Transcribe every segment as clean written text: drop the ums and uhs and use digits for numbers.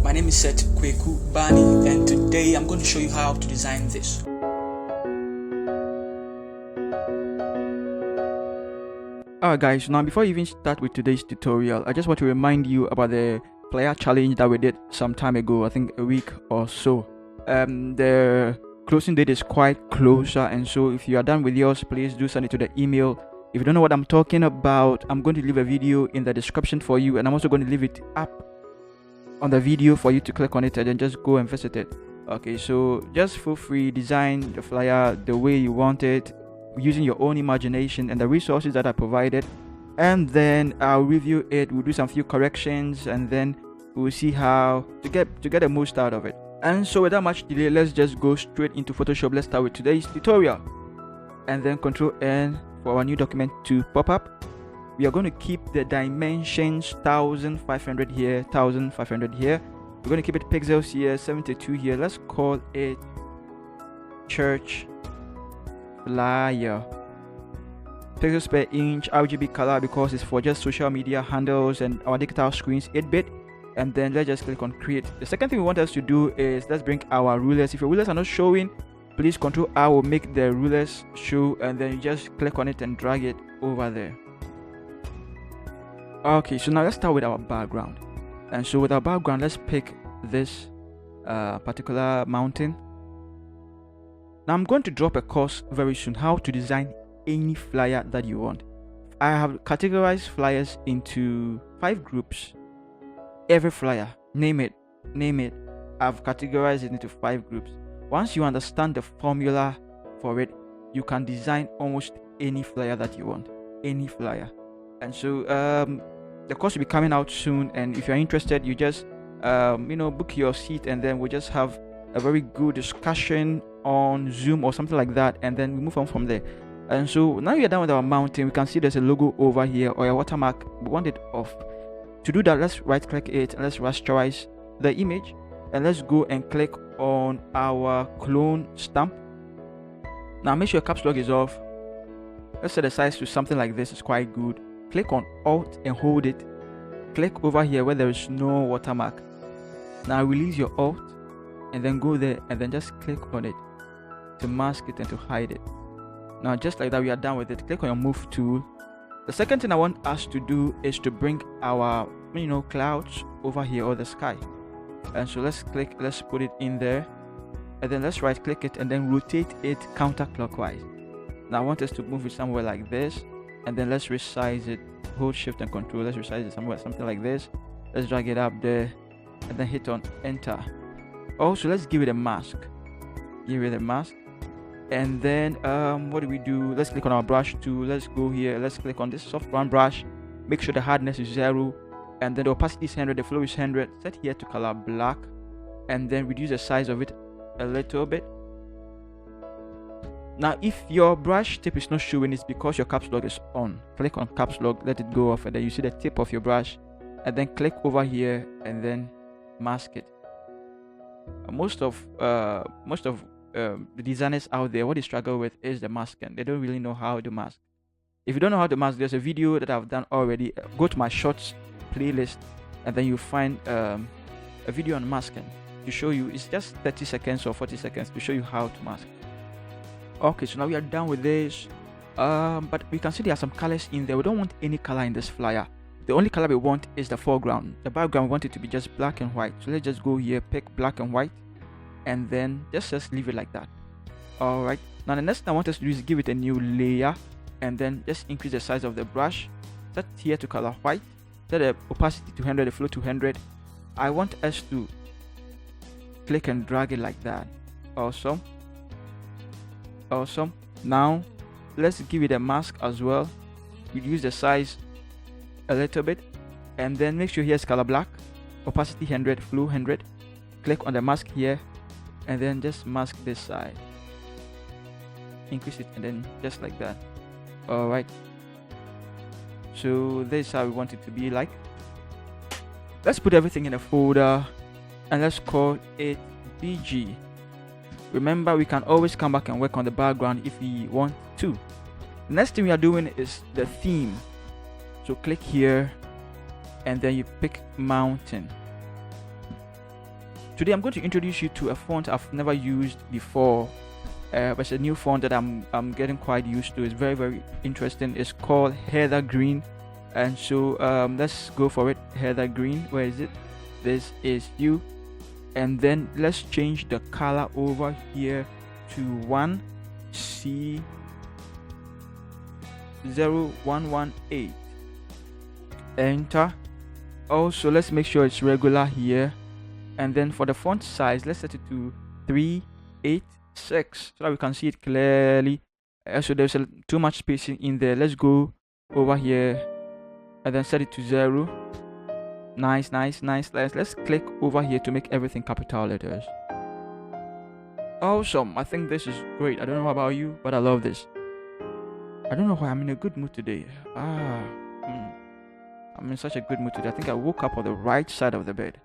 My name is Seth Kweku Bani, and today I'm going to show you how to design this. Alright guys, now before you even start with today's tutorial, I just want to remind you about the flyer challenge that we did some time ago, I think a week or so. The closing date is quite closer, and so if you are done with yours, please do send it to the email. If you don't know what I'm talking about, I'm going to leave a video in the description for you, and I'm also going to leave it up on the video for you to click on it and then just go and visit it. Okay, so just feel free, design the flyer the way you want it using your own imagination and the resources that I provided, and then I'll review it. We'll do some few corrections, and then we'll see how to get the most out of it. And so without much delay, let's just go straight into Photoshop. Let's start with today's tutorial, and then Control N for our new document to pop up. We are going to keep the dimensions 1500 here, 1500 here. We're going to keep it pixels here, 72 here. Let's call it church flyer. Pixels per inch, RGB color because it's for just social media handles and our digital screens, 8-bit. And then let's just click on create. The second thing we want us to do is let's bring our rulers. If your rulers are not showing, please Control R will make the rulers show, and then you just click on it and drag it over there. Okay, so now let's start with our background. And so with our background, let's pick this particular mountain. Now I'm going to drop a course very soon, how to design any flyer that you want. I have categorized flyers into 5 groups. Every flyer, name it, I've categorized it into 5 groups. Once you understand the formula for it, you can design almost any flyer that you want, any flyer. And so the course will be coming out soon, and if you're interested, you just book your seat, and then we'll just have a very good discussion on Zoom or something like that, and then we move on from there. And so now we are done with our mountain. We can see there's a logo over here or a watermark. We want it off. To do that, let's right click it and let's rasterize the image, and let's go and click on our clone stamp. Now make sure caps lock is off. Let's set the size to something like this. It's quite good. Click on Alt and hold it. Click over here where there is no watermark. Now release your Alt and then go there and then just click on it to mask it and to hide it. Now just like that, we are done with it. Click on your move tool. The second thing I want us to do is to bring our clouds over here, or the sky. And so let's put it in there, and then let's right click it and then rotate it counterclockwise. Now I want us to move it somewhere like this, and then let's resize it. Hold Shift and Control. Let's resize it something like this. Let's drag it up there and then hit on enter. Also, let's give it a mask. And then what do? Let's click on our brush tool. Let's go here. Let's click on this soft round brush. Make sure the hardness is 0, and then the opacity is 100. The flow is 100. Set here to color black, and then reduce the size of it a little bit. Now if your brush tip is not showing, it's because your caps lock is on. Click on caps lock, let it go off, and then you see the tip of your brush, and then click over here and then mask it. Most of the designers out there, what they struggle with is the masking. They don't really know how to mask. If you don't know how to mask, there's a video that I've done already. Go to my shorts playlist, and then you'll find a video on masking to show you. It's just 30 seconds or 40 seconds to show you how to mask. Okay, so now we are done with this, but we can see there are some colors in there. We don't want any color in this flyer. The only color we want is the foreground. The background we want it to be just black and white. So let's just go here, pick black and white, and then just leave it like that. Alright, now the next thing I want us to do is give it a new layer, and then just increase the size of the brush. Set here to color white, set the opacity to 100, the flow to 100. I want us to click and drag it like that. Awesome. Now let's give it a mask as well. Reduce the size a little bit, and then make sure here's color black, opacity 100, flow 100. Click on the mask here, and then just mask this side. Increase it, and then just like that. Alright, so this is how we want it to be like. Let's put everything in a folder, and let's call it BG. Remember, we can always come back and work on the background if we want to. The next thing we are doing is the theme. So click here and then you pick mountain. Today I'm going to introduce you to a font I've never used before. But it's a new font that I'm getting quite used to. It's very, very interesting. It's called Heather Green, and so let's go for it. Heather Green, where is it? This is you. And then let's change the color over here to 1C0118. Enter. Also, let's make sure it's regular here. And then for the font size, let's set it to 386 so that we can see it clearly. So there's too much spacing in there. Let's go over here and then set it to 0. Nice. Let's click over here to make everything capital letters. Awesome. I think this is great. I don't know about you, but I love this. I don't know why I'm in a good mood today. I'm in such a good mood today. I think I woke up on the right side of the bed.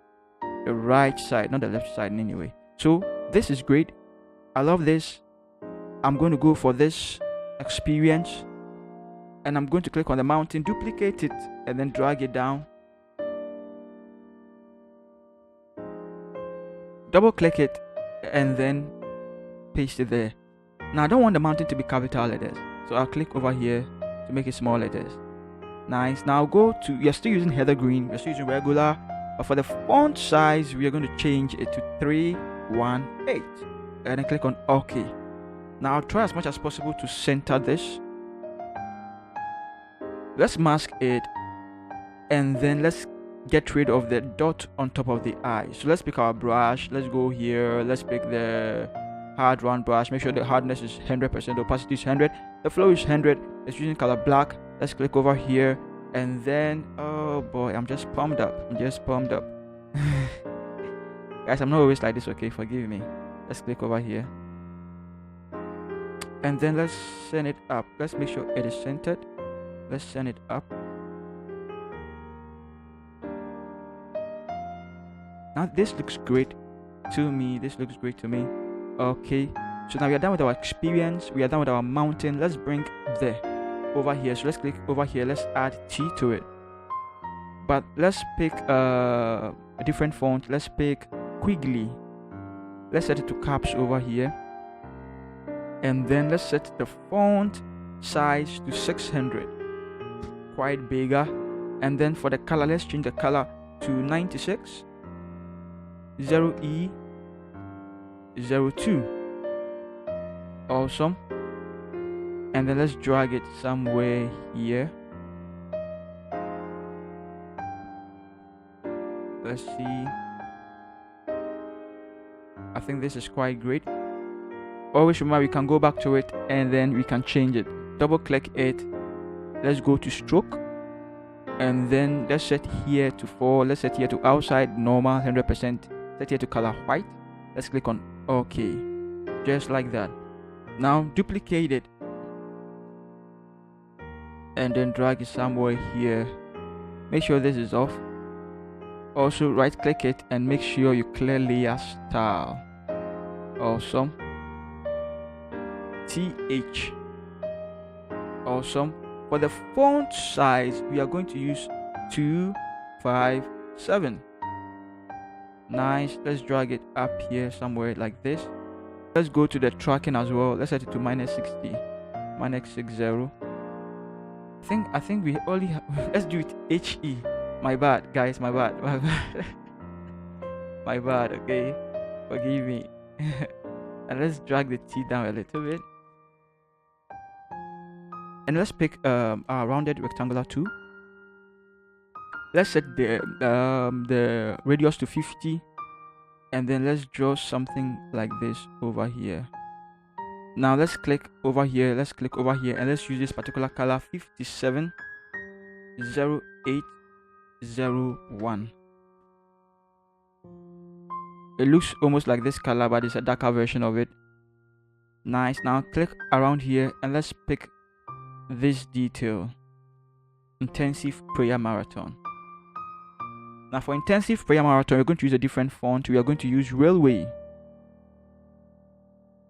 The right side, not the left side anyway. So this is great. I love this. I'm going to go for this experience, and I'm going to click on the mountain, duplicate it, and then drag it down. Double click it and then paste it there. Now I don't want the mountain to be capital letters, so I'll click over here to make it small letters. Nice. Now go to, you're still using Heather Green, we're still using regular, but for the font size we are going to change it to 318 and then click on OK. Now I'll try as much as possible to center this. Let's mask it, and then let's get rid of the dot on top of the eye. So let's pick our brush. Let's go here. Let's pick the hard round brush. Make sure the hardness is 100%, the opacity is 100, the flow is 100. It's using color black. Let's click over here, and then oh boy, I'm just pumped up. Guys, I'm not always like this, okay? Forgive me. Let's click over here, and then let's send it up. Let's make sure it is centered. Let's send it up. Now this looks great to me. Okay, so now we are done with our experience. We are done with our mountain. Let's bring the over here. So let's click over here. Let's add T to it, but let's pick a different font. Let's pick Quigley. Let's set it to caps over here, and then let's set the font size to 600, quite bigger. And then for the color, let's change the color to 96 0E02. Awesome. And then let's drag it somewhere here. Let's see. I think this is quite great. Always remember, we can go back to it and then we can change it. Double click it. Let's go to stroke, and then let's set here to 4. Let's set here to outside normal 100%. Set here to color white. Let's click on OK, just like that. Now duplicate it and then drag it somewhere here. Make sure this is off. Also right click it and make sure you clear layer style. Awesome. TH. Awesome. For the font size, we are going to use 257. Nice. Let's drag it up here somewhere like this. Let's go to the tracking as well. Let's set it to -60, -60. I think we only have, let's do it HE. My bad, guys. My bad. My bad. Okay, forgive me. And let's drag the T down a little bit. And let's pick our rounded rectangular tool. Let's set the radius to 50, and then let's draw something like this over here. Now let's click over here, and let's use this particular color, 570801. It looks almost like this color, but it's a darker version of it. Nice. Now click around here and let's pick this detail, intensive prayer marathon. Now for intensive prayer marathon, we're going to use a different font. We are going to use Railway.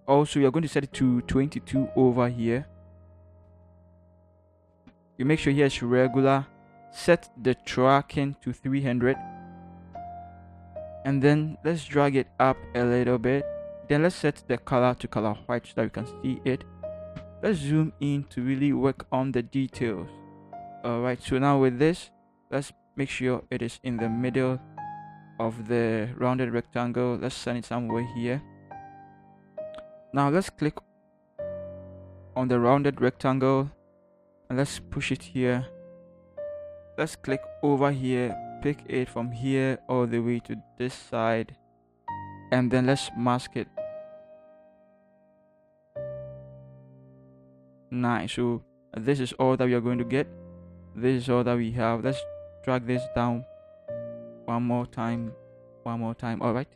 Also, we are going to set it to 22 over here. You make sure here it's regular. Set the tracking to 300. and then let's drag it up a little bit. Then let's set the color to color white so that we can see it. Let's zoom in to really work on the details. Alright, so now with this, let's make sure it is in the middle of the rounded rectangle. Let's send it somewhere here. Now let's click on the rounded rectangle and let's push it here. Let's click over here, pick it from here all the way to this side, and then let's mask it. Nice. So this is all that we are going to get. This is all that we have. Let's drag this down one more time. All right,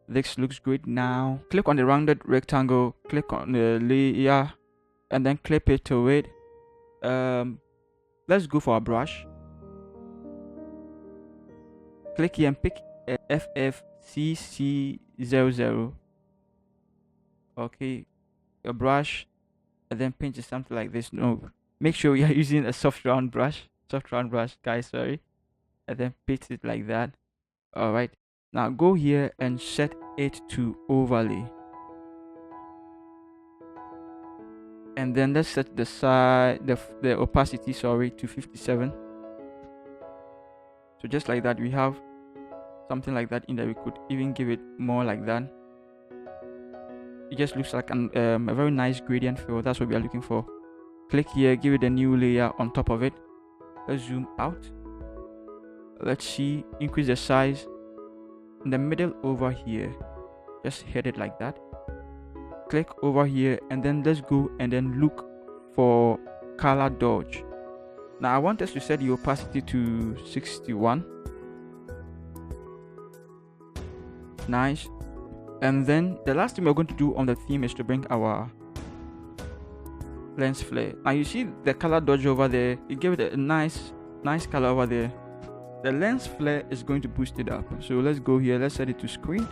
this looks good. Now click on the rounded rectangle, click on the layer, and then clip it to it. Let's go for a brush. Click here and pick FFCC00. Okay, a brush, and then pinch it something like this. No, make sure you are using a soft round brush, guys, sorry, and then paste it like that. All right, now go here and set it to overlay, and then let's set the the opacity, sorry, to 57. So just like that, we have something like that in there. We could even give it more like that. It just looks like a very nice gradient fill. That's what we are looking for. Click here, give it a new layer on top of it. Let's zoom out. Let's see, increase the size in the middle over here. Just hit it like that. Click over here, and then let's go and then look for color dodge. Now I want us to set the opacity to 61. Nice. And then the last thing we're going to do on the theme is to bring our lens flare. Now you see the color dodge over there. You give it a nice color over there. The lens flare is going to boost it up. So let's go here. Let's set it to screen.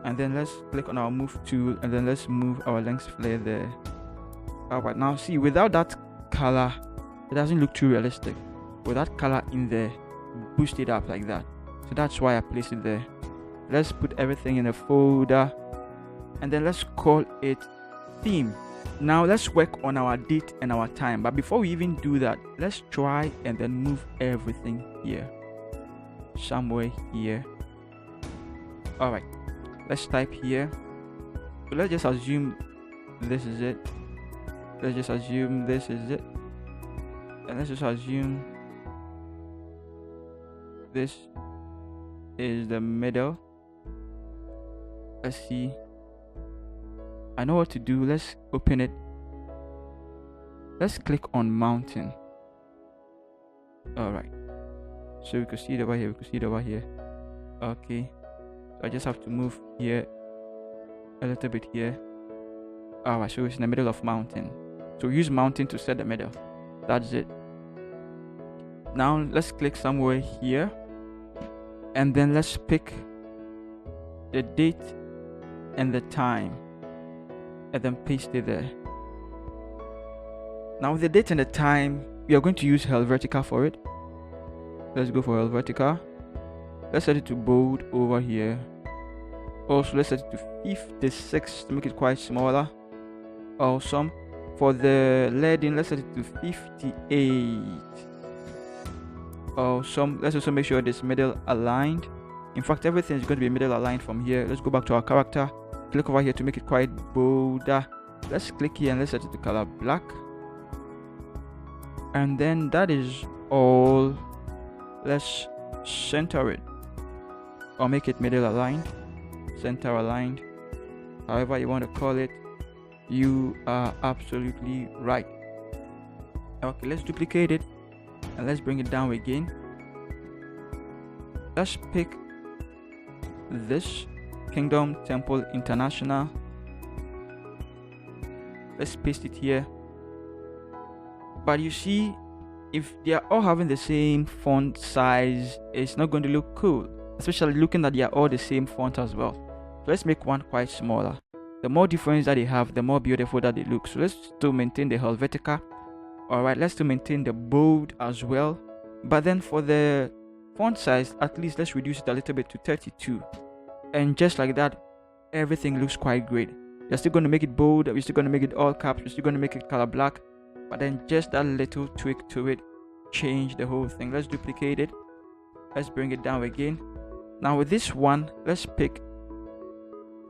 And then let's click on our move tool, and then let's move our lens flare there. Alright, now see, without that color, it doesn't look too realistic. With that color in there, boost it up like that. So that's why I placed it there. Let's put everything in a folder, and then let's call it theme. Now let's work on our date and our time. But before we even do that, let's try and then move everything here, somewhere here. Alright, let's type here. So let's just assume this is it. Let's just assume this is it. And let's just assume this is the middle. Let's see. I know what to do. Let's open it. Let's click on mountain. Alright. So we could see it over here. Okay. So I just have to move here a little bit here. Alright, so it's in the middle of mountain. So use mountain to set the middle. That's it. Now let's click somewhere here, and then let's pick the date and the time, and then paste it there. Now with the date and the time, we are going to use Helvetica for it. Let's go for Helvetica. Let's set it to bold over here. Also, let's set it to 56 to make it quite smaller. Awesome. For the leading, let's set it to 58. Awesome. Let's also make sure it is middle aligned. In fact, everything is going to be middle aligned from here. Let's go back to our character. Click over here to make it quite bolder. Let's click here and let's set it to color black. And then that is all. Let's center it, or make it middle aligned, center aligned, however you want to call it. You are absolutely right. Okay, let's duplicate it and let's bring it down again. Let's pick this Kingdom Temple International. Let's paste it here. But you see, if they are all having the same font size, it's not going to look cool, especially looking that they are all the same font as well. So let's make one quite smaller. The more difference that they have, the more beautiful that they look. So let's still maintain the Helvetica. Alright, let's still maintain the bold as well. But then for the font size, at least let's reduce it a little bit to 32. And just like that, everything looks quite great. We're still going to make it bold, we're still going to make it all caps, we're still going to make it color black, but then just that little tweak to it change the whole thing. Let's duplicate it, let's bring it down again. Now with this one, let's pick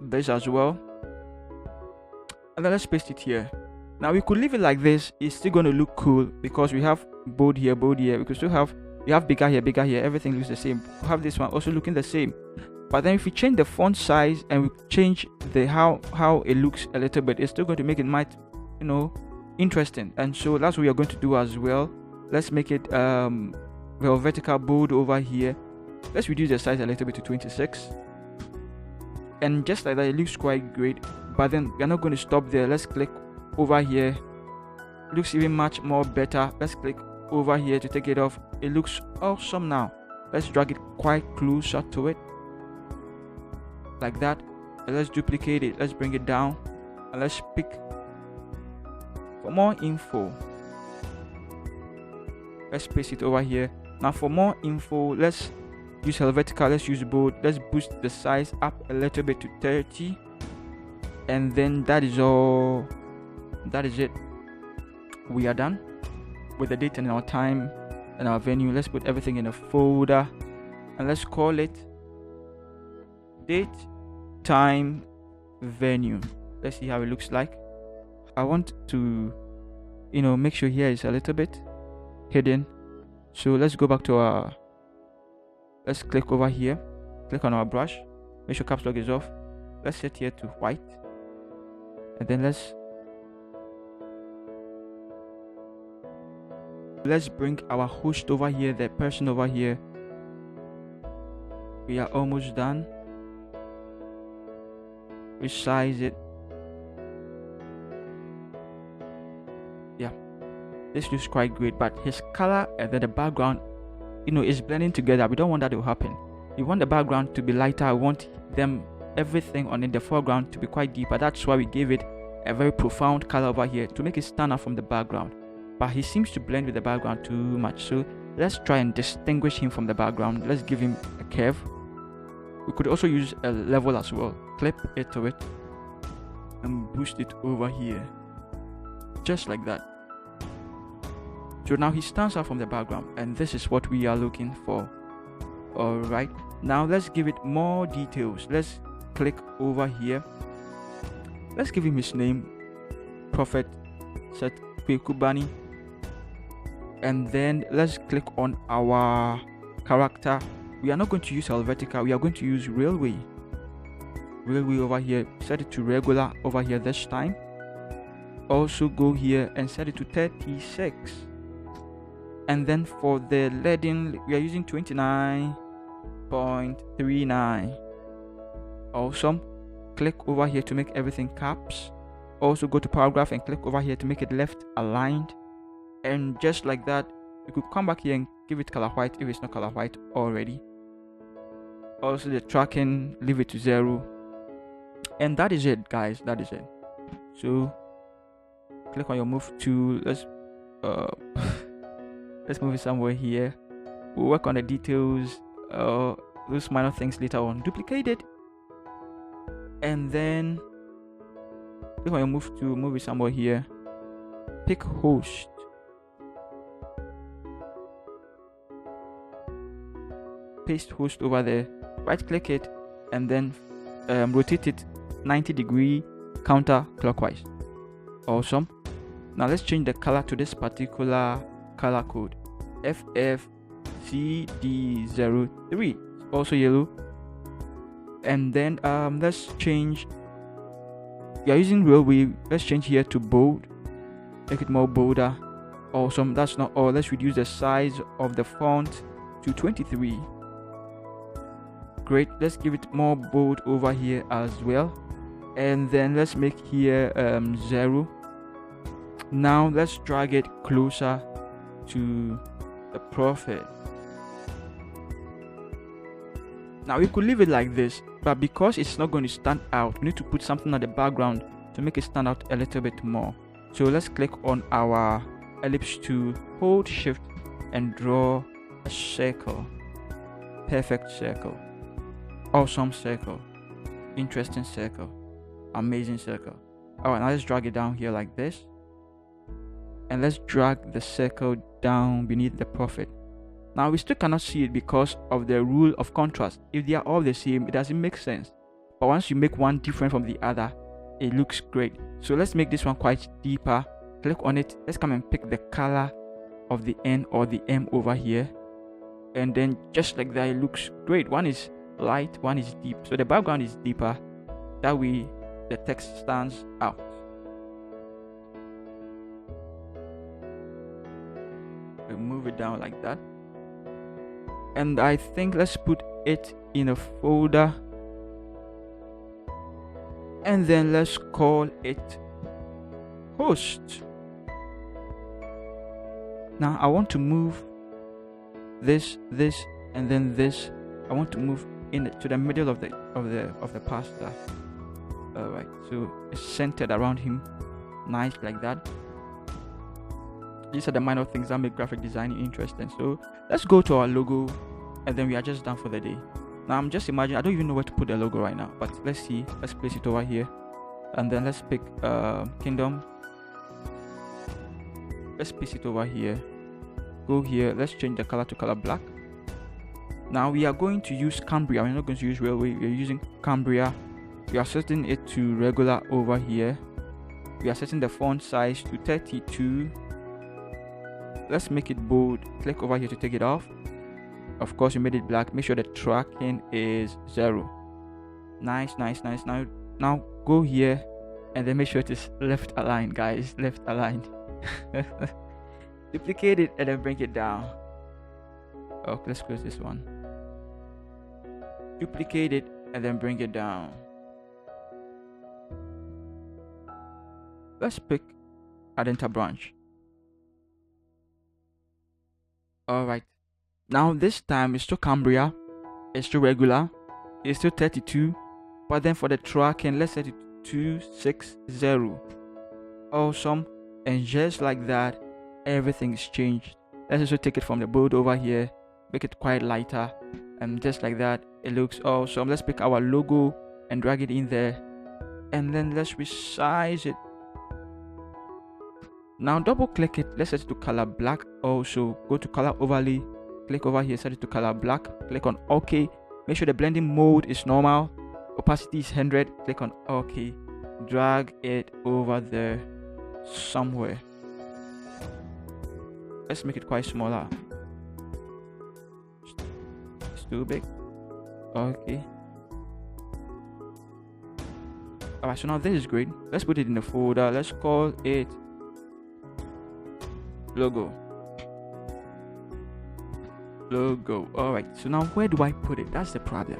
this as well, and then let's paste it here. Now we could leave it like this, it's still going to look cool because we have bold here, we could still have, we have bigger here, everything looks the same. We have this one also looking the same. But then if we change the font size and we change the how it looks a little bit, it's still going to make it interesting. And so that's what we are going to do as well. Let's make it vertical bold over here. Let's reduce the size a little bit to 26. And just like that, it looks quite great. But then we're not going to stop there. Let's click over here. It looks even much more better. Let's click over here to take it off. It looks awesome now. Let's drag it quite closer to it, like that, and let's duplicate it, let's bring it down, and let's pick for more info, let's paste it over here. Now for more info, let's use Helvetica, let's use bold, let's boost the size up a little bit to 30, and then that is all, that is it. We are done with the date and our time and our venue. Let's put everything in a folder and let's call it date, time, venue. Let's see how it looks like. I want to make sure here is a little bit hidden, so let's go back to our, let's click over here, click on our brush, make sure caps lock is off, let's set here to white, and then let's bring our host over here, the person over here. We are almost done. Resize it. Yeah, this looks quite great, but his color and then the background is blending together. We don't want that to happen. We want the background to be lighter. We want everything on in the foreground to be quite deeper. That's why we gave it a very profound color over here to make it stand out from the background. But he seems to blend with the background too much, so let's try and distinguish him from the background. Let's give him a curve. We could also use a level as well. Clip it to it and boost it over here, just like that. So now he stands out from the background, and this is what we are looking for. Alright, now let's give it more details. Let's click over here. Let's give him his name, Prophet Seth Kubani, and then let's click on our character. We are not going to use Helvetica, we are going to use Railway over here. Set it to regular over here this time. Also go here and set it to 36, and then for the leading we are using 29.39. awesome. Click over here to make everything caps. Also go to paragraph and click over here to make it left aligned, and just like that you could come back here and give it color white if it's not color white already. Also the tracking, leave it to 0, and that is it, guys. That is it. So click on your move tool. Let's move it somewhere here. We'll work on the details, those minor things later on. Duplicate it, and then click on your move tool, move it somewhere here. Pick host. Paste host over there. Right click it and then rotate it 90-degree counterclockwise. Awesome. Now let's change the color to this particular color code, FFCD03, also yellow. And then let's change, we are using Railway, let's change here to bold, make it more bolder. Awesome. That's not all. Let's reduce the size of the font to 23. Great. Let's give it more bold over here as well, and then let's make here 0. Now let's drag it closer to the Prophet. Now we could leave it like this, but because it's not going to stand out, we need to put something at the background to make it stand out a little bit more. So let's click on our ellipse tool, hold shift and draw a circle. Perfect circle. Awesome circle. Interesting circle. Amazing circle. Alright, now let's drag it down here like this. And let's drag the circle down beneath the prophet. Now we still cannot see it because of the rule of contrast. If they are all the same, it doesn't make sense. But once you make one different from the other, it looks great. So let's make this one quite deeper. Click on it. Let's come and pick the color of the N or the M over here. And then just like that, it looks great. One is light, one is deep. So the background is deeper. That way the text stands out. We move it down like that. And I think let's put it in a folder. And then let's call it host. Now I want to move this, and then this. I want to move to the middle of the pastor. Alright, so it's centered around him, nice like that. These are the minor things that make graphic design interesting. So let's go to our logo, and then we are just done for the day. Now I'm just imagining, I don't even know where to put the logo right now, but let's see. Let's place it over here, and then let's pick Kingdom. Let's place it over here. Go here. Let's change the color to color black. Now we are going to use Cambria. We're not going to use Railway. We're using Cambria. We are setting it to regular over here. We are setting the font size to 32. Let's make it bold. Click over here to take it off. Of course, we made it black. Make sure the tracking is 0. Nice. Now go here and then make sure it is left aligned, guys. Left aligned. Duplicate it and then bring it down. Oh, let's close this one. Duplicate it and then bring it down. Let's pick Adenta branch. Alright. Now this time it's still Cambria. It's still regular. It's still 32. But then for the tracking, let's set it to 260. Awesome. And just like that, everything is changed. Let's also take it from the board over here, make it quite lighter, and just like that, it looks awesome. Let's pick our logo and drag it in there, and then let's resize it. Now double click it. Let's set it to color black. Also go to color overlay, click over here, set it to color black, click on OK. Make sure the blending mode is normal, opacity is 100. Click on OK. Drag it over there somewhere. Let's make it quite smaller. It's too big. Okay. Alright, so now this is great. Let's put it in the folder. Let's call it logo. Alright, so now where do I put it? That's the problem.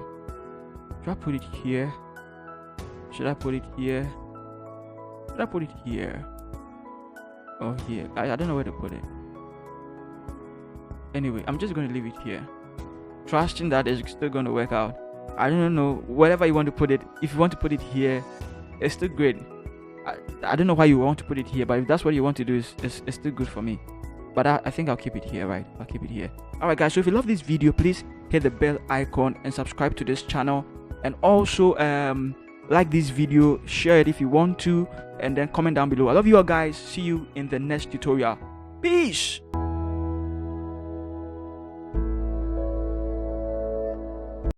Should I put it here? Should I put it here? Should I put it here? Or here? I don't know where to put it. Anyway, I'm just going to leave it here, trusting that it's still going to work out. I don't know, wherever you want to put it. If you want to put it here, it's still great. I don't know why you want to put it here, but if that's what you want to do, it's still good for me. But I think I'll keep it here, right? I'll keep it here. Alright guys, so if you love this video, please hit the bell icon and subscribe to this channel. And also like this video, share it if you want to, and then comment down below. I love you all guys. See you in the next tutorial. Peace.